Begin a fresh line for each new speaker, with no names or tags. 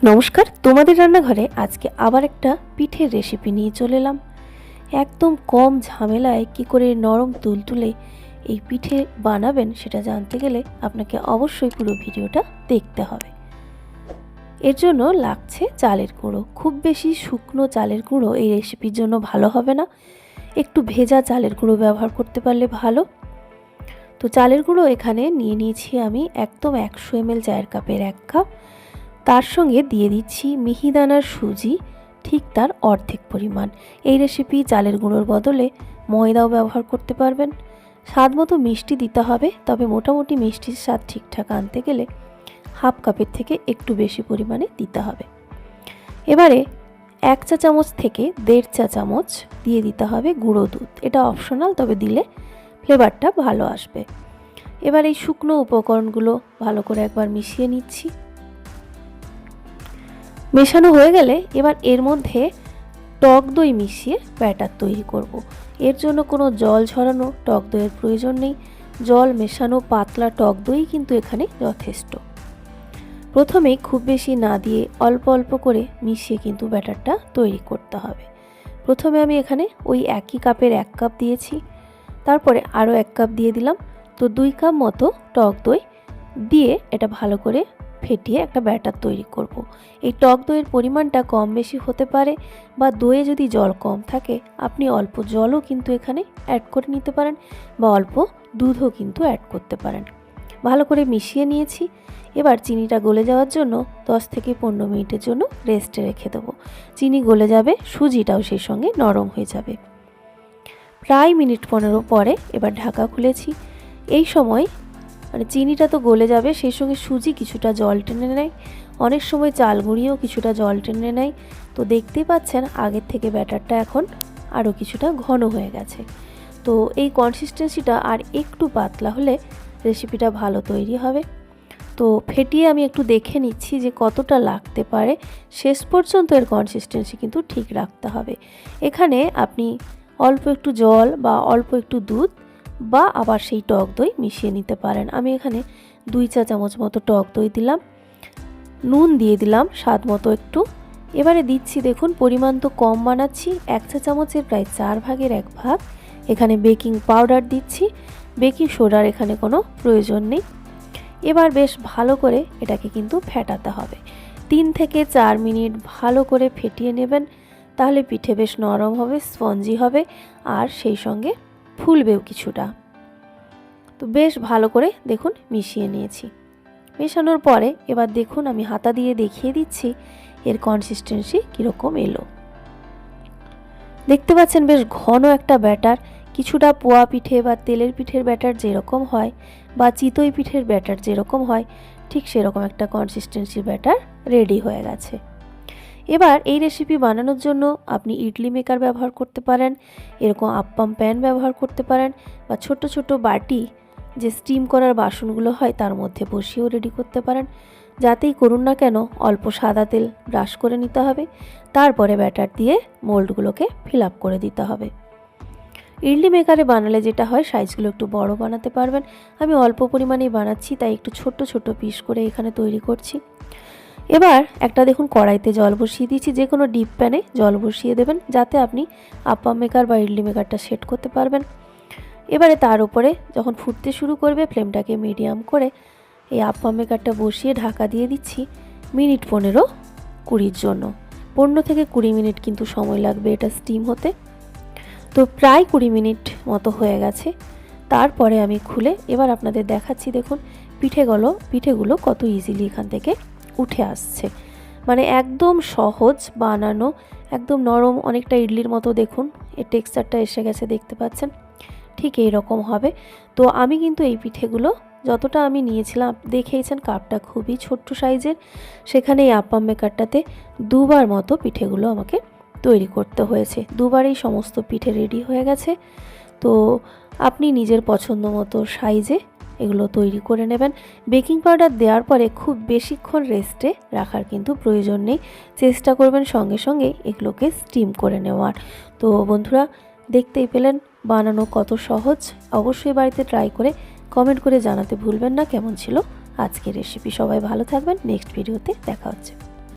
নমস্কার, তোমাদের রান্নাঘরে আজকে আবার একটা পিঠের রেসিপি নিয়ে চলে এলাম। একদম কম ঝামেলায় কি করে নরম তুলতুলে এই পিঠে বানাবেন সেটা জানতে গেলে আপনাকে অবশ্যই পুরো ভিডিওটা দেখতে হবে। এর জন্য লাগছে চালের গুঁড়ো। খুব বেশি শুকনো চালের গুঁড়ো এই রেসিপির জন্য ভালো হবে না, একটু ভেজা চালের গুঁড়ো ব্যবহার করতে পারলে ভালো। তো চালের গুঁড়ো এখানে নিয়ে নিয়েছি আমি একদম 100 ml চায়ের কাপের 1 কাপ। তার সঙ্গে দিয়ে দিচ্ছি মিহিদানার সুজি, ঠিক তার অর্ধেক পরিমাণ। এই রেসিপি চালের গুঁড়োর বদলে ময়দাও ব্যবহার করতে পারবেন। স্বাদ মতো মিষ্টি দিতে হবে, তবে মোটামুটি মিষ্টির স্বাদ ঠিকঠাক আনতে গেলে হাফ কাপের থেকে একটু বেশি পরিমাণে দিতে হবে। এবারে 1 চা চামচ থেকে 1.5 চা চামচ দিয়ে দিতে হবে গুঁড়ো দুধ। এটা অপশনাল, তবে দিলে ফ্লেভারটা ভালো আসবে। এবার এই শুকনো উপকরণগুলো ভালো করে একবার মিশিয়ে নিচ্ছি। মেশানো হয়ে গেলে এবার এর মধ্যে টক দই মিশিয়ে ব্যাটার তৈরি করব। এর জন্য কোনো জল ঝরানো টক দইয়ের প্রয়োজন নেই, জল মেশানো পাতলা টক দই কিন্তু এখানে যথেষ্ট। প্রথমে খুব বেশি না দিয়ে অল্প অল্প করে মিশিয়ে কিন্তু ব্যাটারটা তৈরি করতে হবে। প্রথমে আমি এখানে ওই একই কাপের 1 কাপ দিয়েছি, তারপরে আরও 1 কাপ দিয়ে দিলাম। তো 2 কাপ মতো টক দই দিয়ে এটা ভালো করে ফেটিয়ে একটা ব্যাটার তৈরি করব। এই টক দইয়ের পরিমাণটা কম বেশি হতে পারে, বা দইয়ে যদি জল কম থাকে আপনি অল্প জলও কিন্তু এখানে অ্যাড করে নিতে পারেন, বা অল্প দুধও কিন্তু অ্যাড করতে পারেন। ভালো করে মিশিয়ে নিয়েছি। এবার চিনিটা গলে যাওয়ার জন্য 10 থেকে 15 মিনিটের জন্য রেস্টে রেখে দেবো। চিনি গলে যাবে, সুজিটাও সেই সঙ্গে নরম হয়ে যাবে। প্রায় মিনিট 15 পরে এবার ঢাকা খুলেছি। এই সময় চিনিটা তো গলে যাবে, সেই সঙ্গে সুজি কিছুটা জল টেনে নেয়, অনেক সময় চাল গুঁড়িও কিছুটা জল টেনে নেয়। তো দেখতেই পাচ্ছেন আগের থেকে ব্যাটারটা এখন আরও কিছুটা ঘন হয়ে গেছে। তো এই কনসিস্টেন্সিটা আর একটু পাতলা হলে রেসিপিটা ভালো তৈরি হবে। তো ফেটিয়ে আমি একটু দেখে নিচ্ছি যে কতটা লাগতে পারে। শেষ পর্যন্ত এর কনসিস্টেন্সি কিন্তু ঠিক রাখতে হবে। এখানে আপনি অল্প একটু জল বা অল্প একটু দুধ বা আবার সেই টক দই মিশিয়ে নিতে পারেন। আমি এখানে 2 চা চামচ মতো টক দই দিলাম, নুন দিয়ে দিলাম স্বাদ মতো একটু। এবারে দিচ্ছি, দেখুন পরিমাণ তো কম বানাচ্ছি, 1 চা চামচের প্রায় 4 ভাগের 1 ভাগ এখানে বেকিং পাউডার দিচ্ছি। বেকিং সোডার এখানে কোনো প্রয়োজন নেই। এবার বেশ ভালো করে এটাকে কিন্তু ফেটাতে হবে। 3 থেকে 4 মিনিট ভালো করে ফেটিয়ে নেবেন, তাহলে পিঠে বেশ নরম হবে, স্পঞ্জি হবে, আর সেই সঙ্গে ফুলবেও কিছুটা। তো বেশ ভালো করে দেখুন মিশিয়ে নিয়েছি। মেশানোর পরে এবার দেখুন আমি হাতা দিয়ে দেখিয়ে দিচ্ছি এর কনসিস্টেন্সি কীরকম এলো। দেখতে পাচ্ছেন বেশ ঘন একটা ব্যাটার। কিছুটা পোয়া পিঠে বা তেলের পিঠের ব্যাটার যেরকম হয়, বা চিতই পিঠের ব্যাটার যেরকম হয়, ঠিক সেরকম একটা কনসিস্টেন্সির ব্যাটার রেডি হয়ে গেছে। এবার এই রেসিপি বানানোর জন্য আপনি ইডলি মেকার ব্যবহার করতে পারেন, এরকম আপ্পাম প্যান ব্যবহার করতে পারেন, বা ছোট ছোট বাটি যে স্টিম করার বাসনগুলো হয় তার মধ্যে বসিয়েও রেডি করতে পারেন। যাতেই করুন না কেন অল্প সাদা তেল ব্রাশ করে নিতে হবে, তারপরে ব্যাটার দিয়ে মোল্ডগুলোকে ফিল আপ করে দিতে হবে। ইডলি মেকারে বানালে যেটা হয় সাইজগুলো একটু বড় বানাতে পারবেন। আমি অল্প পরিমাণেই বানাচ্ছি, তাই একটু ছোট ছোট পিস করে এখানে তৈরি করছি। এবার একটা দেখুন কড়াইতে জল বসিয়ে দিয়েছি, যে কোনো ডিপ প্যানে জল বসিয়ে দেবেন, যাতে আপনি আপ্পাম মেকার বা ইডলি মেকারটা সেট করতে পারবেন। এবারে তার উপরে যখন ফুটতে শুরু করবে ফ্লেমটাকে মিডিয়াম করে এই আপ্পাম মেকারটা বসিয়ে ঢাকা দিয়ে দিচ্ছি মিনিট 15-20 জন্য। 15 থেকে 20 মিনিট কিন্তু সময় লাগবে এটা স্টিম হতে। তো প্রায় 20 মিনিট মতো হয়ে গেছে। তারপরে আমি খুলে এবার আপনাদের দেখাচ্ছি, দেখুন পিঠেগুলো কত ইজিলি এখান থেকে উঠে আসছে। মানে একদম সহজ বানানো, একদম নরম, অনেকটা ইডলির মতো। দেখুন এর টেক্সচারটা এসে গেছে, দেখতে পাচ্ছেন ঠিক এই রকম হবে। তো আমি কিন্তু এই পিঠেগুলো যতটা আমি নিয়েছিলাম দেখেইছেন, কাপটা খুবই ছোট্ট সাইজের, সেখানে এই আপ্পাম মেকারটাতে 2 বার মতো পিঠেগুলো আমাকে তৈরি করতে হয়েছে। 2 বারেই সমস্ত পিঠে রেডি হয়ে গেছে। তো আপনি নিজের পছন্দ মতো সাইজে এগুলো তৈরি করে নেবেন। বেকিং পাউডার দেওয়ার পরে খুব বেশিক্ষণ রেস্টে রাখার কিন্তু প্রয়োজন নেই, চেষ্টা করবেন সঙ্গে সঙ্গে এগুলোকে স্টিম করে নেওয়ার। তো বন্ধুরা দেখতেই পেলেন বানানো কত সহজ। অবশ্যই বাড়িতে ট্রাই করে কমেন্ট করে জানাতে ভুলবেন না কেমন ছিল আজকের রেসিপি। সবাই ভালো থাকবেন, নেক্সট ভিডিওতে দেখা হচ্ছে।